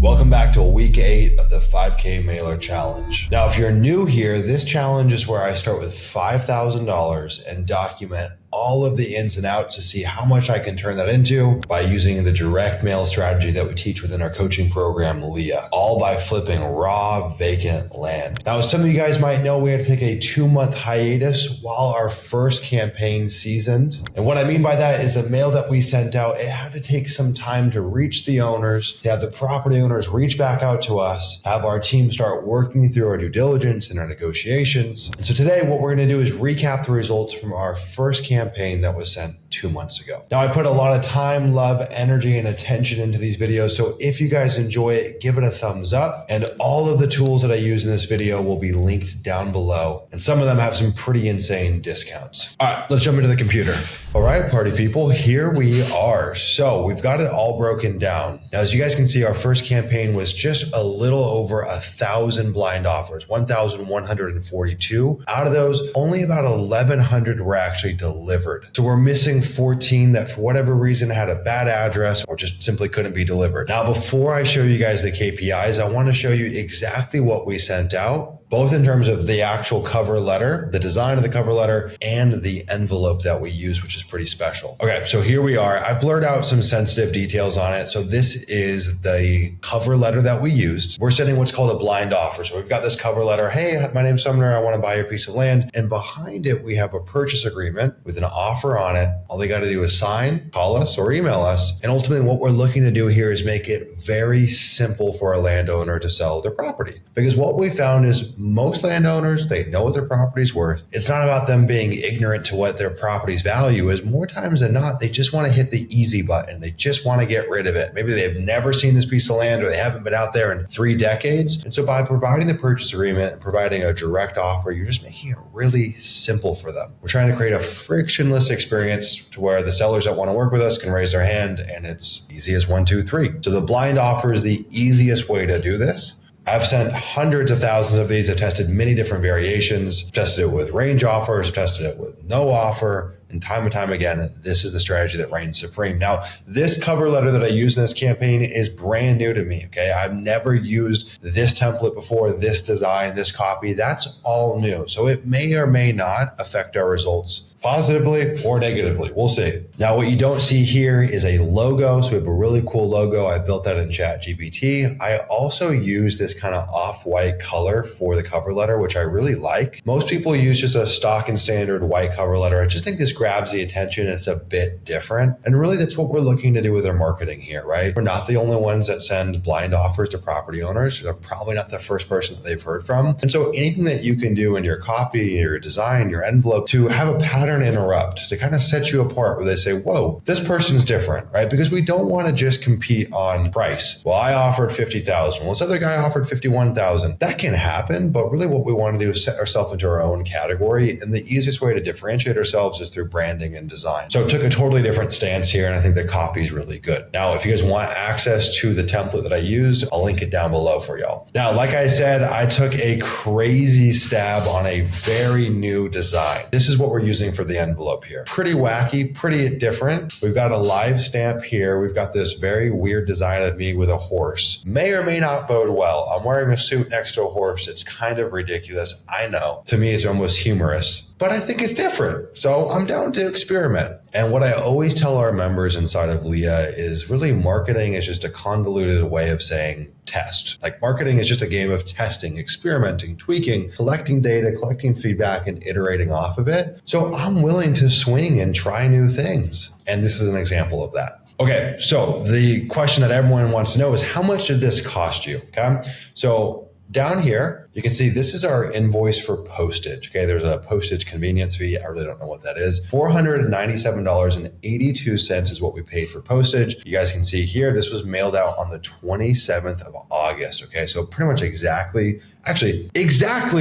Welcome back to week 8 of the 5K Mailer Challenge. Now, if you're new here, this challenge is where I start with $5,000 and document all of the ins and outs to see how much I can turn that into by using the direct mail strategy that we teach within our coaching program, Leah, all by flipping raw vacant land. Now, as some of you guys might know, we had to take a 2-month hiatus while our first campaign seasoned. And what I mean by that is the mail that we sent out, it had to take some time to reach the owners, to have the property owners reach back out to us, have our team start working through our due diligence and our negotiations. And so today, what we're going to do is recap the results from our first campaign that was sent 2 months ago. Now, I put a lot of time, love, energy, and attention into these videos. So if you guys enjoy it, give it a thumbs up. And all of the tools that I use in this video will be linked down below. And some of them have some pretty insane discounts. All right, let's jump into the computer. All right, party people, here we are. So we've got it all broken down. Now, as you guys can see, our first campaign was just a little over 1,000 blind offers, 1,142. Out of those, only about 1,100 were actually delivered. So we're missing 14 that for whatever reason had a bad address or just simply couldn't be delivered. Now, before I show you guys the KPIs, I want to show you exactly what we sent out, both in terms of the actual cover letter, the design of the cover letter, and the envelope that we use, which is pretty special. Okay, so here we are. I blurred out some sensitive details on it. So this is the cover letter that we used. We're sending what's called a blind offer. So we've got this cover letter. Hey, my name's Sumner. I want to buy your piece of land. And behind it, we have a purchase agreement with an offer on it. All they got to do is sign, call us, or email us. And ultimately, what we're looking to do here is make it very simple for a landowner to sell their property. Because what we found is most landowners, they know what their property's worth. It's not about them being ignorant to what their property's value is. More times than not, they just want to hit the easy button. They just want to get rid of it. Maybe they've never seen this piece of land or they haven't been out there in 3 decades. And so by providing the purchase agreement and providing a direct offer, you're just making it really simple for them. We're trying to create a frictionless experience to where the sellers that want to work with us can raise their hand and it's easy as 1, 2, 3. So the blind offer is the easiest way to do this. I've sent hundreds of thousands of these. I've tested many different variations. I've tested it with range offers. I've tested it with no offer. And time again, this is the strategy that reigns supreme. Now, this cover letter that I use in this campaign is brand new to me, okay? I've never used this template before, this design, this copy. That's all new. So it may or may not affect our results positively or negatively. We'll see. Now, what you don't see here is a logo. So we have a really cool logo. I built that in ChatGPT. I also use this kind of off-white color for the cover letter, which I really like. Most people use just a stock and standard white cover letter. I just think this grabs the attention. It's a bit different. And really, that's what we're looking to do with our marketing here, right? We're not the only ones that send blind offers to property owners. They're probably not the first person that they've heard from. And so anything that you can do in your copy, your design, your envelope to have a pattern interrupt, to kind of set you apart where they say, whoa, this person's different, right? Because we don't want to just compete on price. Well, I offered $50,000. Well, this other guy offered $51,000. That can happen, but really what we want to do is set ourselves into our own category. And the easiest way to differentiate ourselves is through branding and design. So it took a totally different stance here, and I think the copy is really good. Now, if you guys want access to the template that I used, I'll link it down below for y'all. Now, like I said, I took a crazy stab on a very new design. This is what we're using for the envelope here. Pretty wacky, pretty different. We've got a live stamp here. We've got this very weird design of me with a horse. May or may not bode well. I'm wearing a suit next to a horse. It's kind of ridiculous. I know. To me, it's almost humorous, but I think it's different. So I'm down to experiment. And what I always tell our members inside of Leah is really marketing is just a convoluted way of saying test. Like marketing is just a game of testing, experimenting, tweaking, collecting data, collecting feedback, and iterating off of it. So I'm willing to swing and try new things. And this is an example of that. Okay, so the question that everyone wants to know is how much did this cost you? Okay, so down here, you can see this is our invoice for postage. Okay, there's a postage convenience fee. I really don't know what that is. $497.82 is what we paid for postage. You guys can see here, this was mailed out on the 27th of August. Okay, so pretty much exactly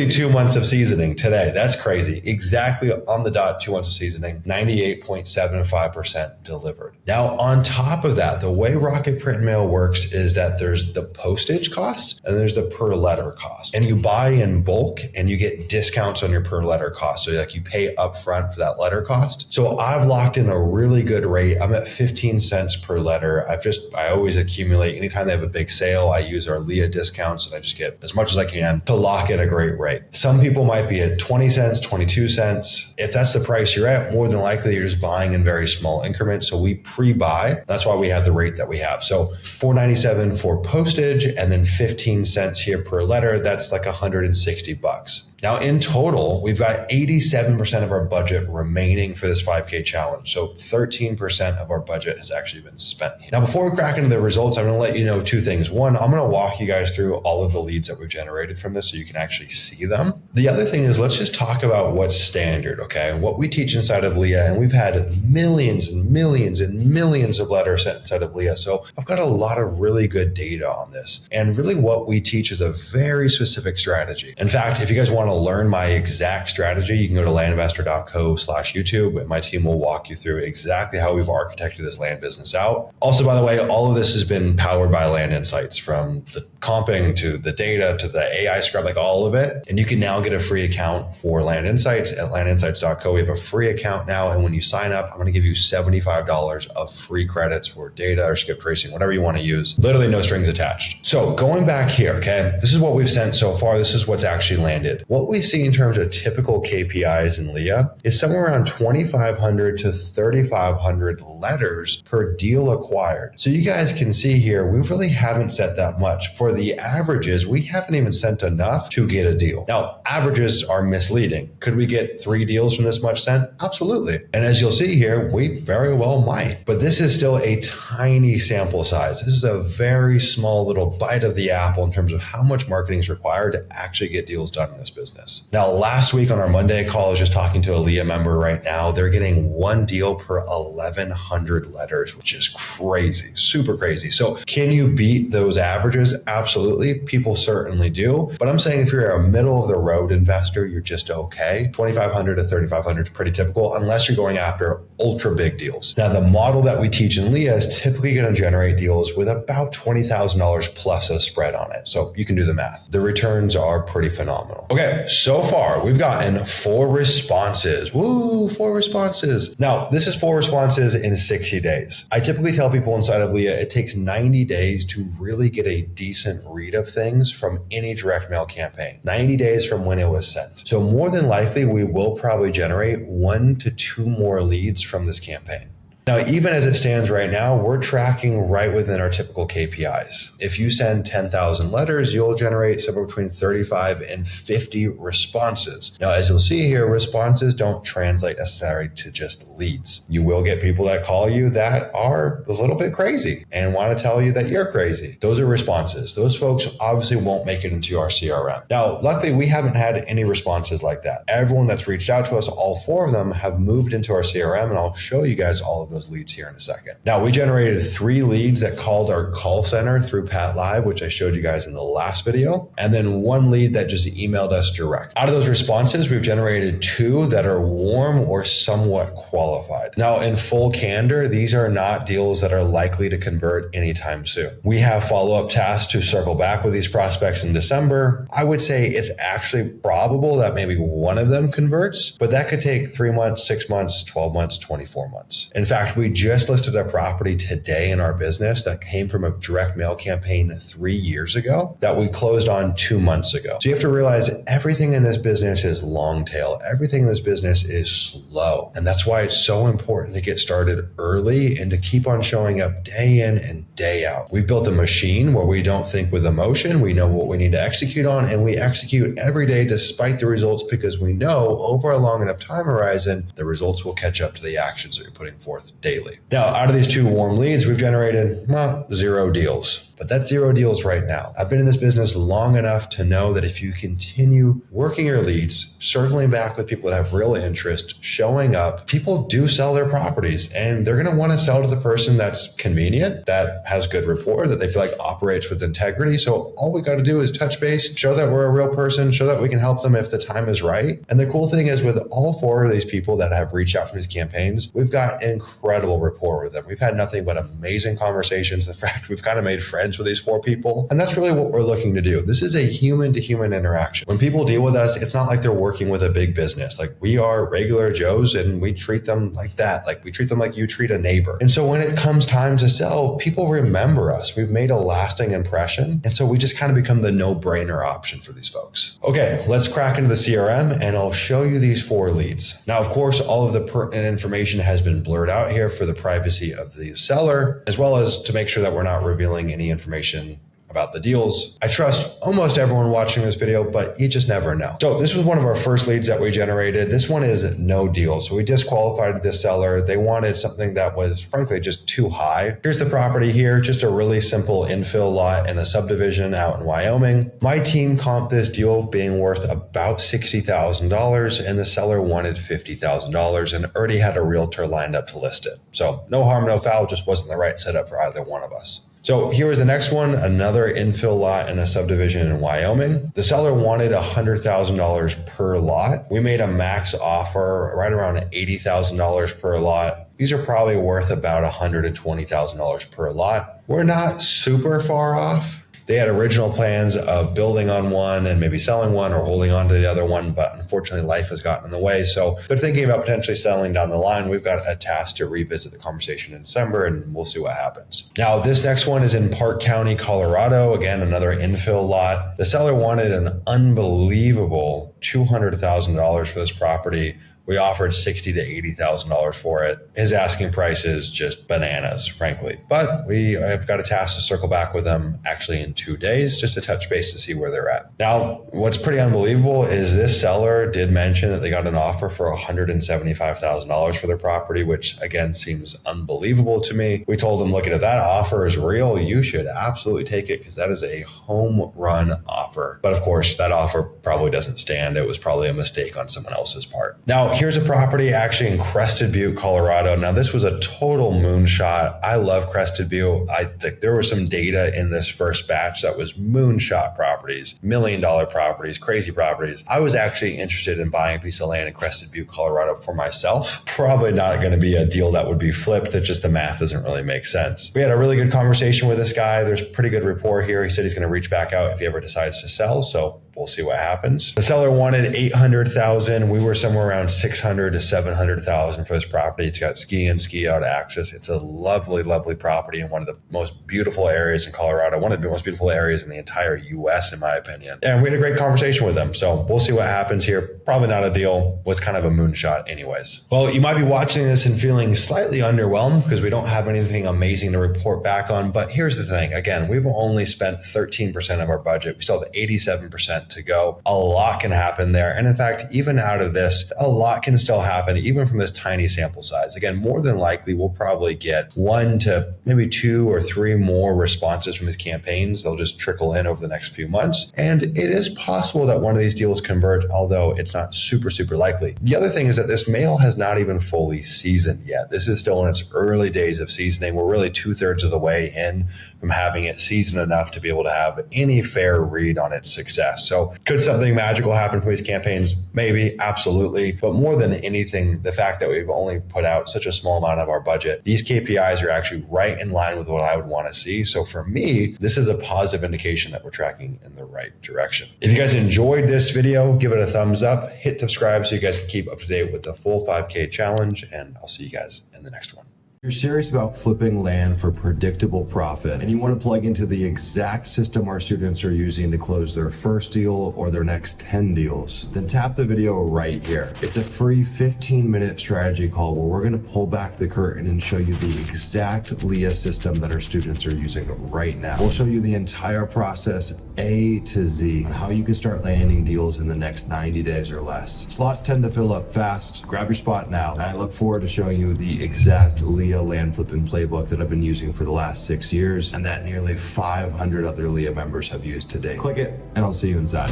2 months of seasoning today. That's crazy. Exactly on the dot, 2 months of seasoning, 98.75% delivered. Now, on top of that, the way Rocket Print Mail works is that there's the postage cost and there's the per letter cost. And you buy in bulk and you get discounts on your per letter cost. So like you pay upfront for that letter cost. So I've locked in a really good rate. I'm at 15 cents per letter. I always accumulate. Anytime they have a big sale, I use our Leah discounts and I just get as much as I can to lock in a great rate. Some people might be at 20 cents, 22 cents. If that's the price you're at, more than likely you're just buying in very small increments. So we pre-buy. That's why we have the rate that we have. So $4.97 for postage and then 15 cents here per letter. That's like $160. Now in total, we've got 87% of our budget remaining for this 5K challenge. So 13% of our budget has actually been spent. Now, before we crack into the results, I'm going to let you know two things. One, I'm going to walk you guys through all of the leads that we've generated from this so you can actually see them. The other thing is let's just talk about what's standard, okay? And what we teach inside of Leah, and we've had millions and millions and millions of letters sent inside of Leah. So I've got a lot of really good data on this. And really what we teach is a very specific strategy. In fact, if you guys want to learn my exact strategy, you can go to landinvestor.co/YouTube and my team will walk you through exactly how we've architected this land business out. Also, by the way, all of this has been powered by Land Insights, from the comping to the data to the AI scrub, like all of it. And you can now get a free account for Land Insights at landinsights.co. We have a free account now. And when you sign up, I'm going to give you $75 of free credits for data or skip tracing, whatever you want to use. Literally no strings attached. So going back here, okay, this is what we've sent so far. This is what's actually landed. What we see in terms of typical KPIs in Leah is somewhere around 2,500 to 3,500 letters per deal acquired. So you guys can see here, we really haven't set that much. For the averages, we haven't even sent enough to get a deal. Now, averages are misleading. Could we get 3 deals from this much sent? Absolutely. And as you'll see here, we very well might. But this is still a tiny sample size. This is a very small little bite of the apple in terms of how much marketing is required to actually get deals done in this business. Now, last week on our Monday call, I was just talking to a Leah member right now. They're getting 1 deal per 1,100 letters, which is crazy, super crazy. So can you beat those averages? Absolutely. People certainly do. But I'm saying if you're a middle of the road investor, you're just okay. 2,500 to 3,500 is pretty typical unless you're going after ultra big deals. Now, the model that we teach in Leah is typically going to generate deals with about $20,000 plus a spread on it. So you can do the math. The returns are pretty phenomenal. Okay, so far we've gotten 4 responses. Woo, 4 responses. Now, this is 4 responses in 60 days. I typically tell people inside of Leah, it takes 90 days to really get a decent read of things from any direct mail campaign. 90 days from when it was sent. So more than likely, we will probably generate 1 to 2 more leads from this campaign. Now, even as it stands right now, we're tracking right within our typical KPIs. If you send 10,000 letters, you'll generate somewhere between 35 and 50 responses. Now, as you'll see here, responses don't translate necessarily to just leads. You will get people that call you that are a little bit crazy and want to tell you that you're crazy. Those are responses. Those folks obviously won't make it into our CRM. Now, luckily, we haven't had any responses like that. Everyone that's reached out to us, all 4 of them have moved into our CRM, and I'll show you guys all of those leads here in a second. Now, we generated 3 leads that called our call center through Pat Live, which I showed you guys in the last video, and then 1 lead that just emailed us direct. Out of those responses, we've generated 2 that are warm or somewhat qualified. Now, in full candor, these are not deals that are likely to convert anytime soon. We have follow-up tasks to circle back with these prospects in December. I would say it's actually probable that maybe 1 of them converts, but that could take 3 months, 6 months, 12 months, 24 months. In fact, we just listed a property today in our business that came from a direct mail campaign 3 years ago that we closed on 2 months ago. So you have to realize everything in this business is long tail. Everything in this business is slow. And that's why it's so important to get started early and to keep on showing up day in and day out. We've built a machine where we don't think with emotion. We know what we need to execute on, and we execute every day despite the results, because we know over a long enough time horizon, the results will catch up to the actions that you're putting forth daily. Now, out of these 2 warm leads, we've generated 0 deals. But that's 0 deals right now. I've been in this business long enough to know that if you continue working your leads, circling back with people that have real interest, showing up, people do sell their properties, and they're going to want to sell to the person that's convenient, that has good rapport, that they feel like operates with integrity. So all we got to do is touch base, show that we're a real person, show that we can help them if the time is right. And the cool thing is, with all 4 of these people that have reached out from these campaigns, we've got incredible rapport with them. We've had nothing but amazing conversations. In fact, we've kind of made friends experience with these 4 people. And that's really what we're looking to do. This is a human to human interaction. When people deal with us, it's not like they're working with a big business. Like, we are regular Joes and we treat them like that. Like, we treat them like you treat a neighbor. And so when it comes time to sell, people remember us. We've made a lasting impression. And so we just kind of become the no-brainer option for these folks. Okay, let's crack into the CRM and I'll show you these 4 leads. Now, of course, all of the pertinent information has been blurred out here for the privacy of the seller, as well as to make sure that we're not revealing any information about the deals. I trust almost everyone watching this video, but you just never know. So this was one of our first leads that we generated. This one is no deal. So we disqualified the seller. They wanted something that was frankly just too high. Here's the property here, just a really simple infill lot in a subdivision out in Wyoming. My team comped this deal being worth about $60,000 and the seller wanted $50,000 and already had a realtor lined up to list it. So no harm, no foul, just wasn't the right setup for either one of us. So here was the next one, another infill lot in a subdivision in Wyoming. The seller wanted $100,000 per lot. We made a max offer right around $80,000 per lot. These are probably worth about $120,000 per lot. We're not super far off. They had original plans of building on one and maybe selling one or holding on to the other one, but unfortunately life has gotten in the way. So they're thinking about potentially selling down the line. We've got a task to revisit the conversation in December and we'll see what happens. Now, this next one is in Park County, Colorado. Again, another infill lot. The seller wanted an unbelievable $200,000 for this property. We offered $60,000 to $80,000 for it. His asking price is just bananas, frankly. But we have got a task to circle back with them actually in 2 days just to touch base to see where they're at. Now, what's pretty unbelievable is this seller did mention that they got an offer for $175,000 for their property, which again seems unbelievable to me. We told them, look, if that offer is real, you should absolutely take it because that is a home run offer. But of course, that offer probably doesn't stand. It was probably a mistake on someone else's part. Now, here's a property actually in Crested Butte, Colorado. Now, this was a total moonshot. I love Crested Butte. I think there was some data in this first batch that was moonshot properties, $1 million properties, crazy properties. I was actually interested in buying a piece of land in Crested Butte, Colorado for myself. Probably not going to be a deal that would be flipped. That just the math doesn't really make sense. We had a really good conversation with this guy. There's pretty good rapport here. He said he's going to reach back out if he ever decides to sell. So we'll see what happens. The seller wanted $800,000. We were somewhere around $600,000 to $700,000 for this property. It's got ski in, ski out access. It's a lovely, lovely property in one of the most beautiful areas in Colorado, one of the most beautiful areas in the entire US, in my opinion. And we had a great conversation with them. So we'll see what happens here. Probably not a deal. Was kind of a moonshot anyways. Well, you might be watching this and feeling slightly underwhelmed because we don't have anything amazing to report back on. But here's the thing. Again, we've only spent 13% of our budget. We still have 87% to go. A lot can happen there. And in fact, even out of this, a lot can still happen, even from this tiny sample size. Again, more than likely, we'll probably get 1 to maybe 2 or 3 more responses from his campaigns. They'll just trickle in over the next few months. And it is possible that one of these deals convert, although it's not super, super likely. The other thing is that this mail has not even fully seasoned yet. This is still in its early days of seasoning. We're really 2/3 of the way in from having it seasoned enough to be able to have any fair read on its success. So could something magical happen from these campaigns? Maybe, absolutely. But more than anything, the fact that we've only put out such a small amount of our budget, these KPIs are actually right in line with what I would want to see. So for me, this is a positive indication that we're tracking in the right direction. If you guys enjoyed this video, give it a thumbs up, hit subscribe so you guys can keep up to date with the full 5K challenge, and I'll see you guys in the next one. You're serious about flipping land for predictable profit, and you want to plug into the exact system our students are using to close their first deal or their next 10 deals, then tap the video right here. It's a free 15-minute strategy call where we're going to pull back the curtain and show you the exact Leah system that our students are using right now. We'll show you the entire process A to Z on how you can start landing deals in the next 90 days or less. Slots tend to fill up fast. Grab your spot now. And I look forward to showing you the exact Leah land flipping playbook that I've been using for the last 6 years and that nearly 500 other Leah members have used today. Click it and I'll see you inside.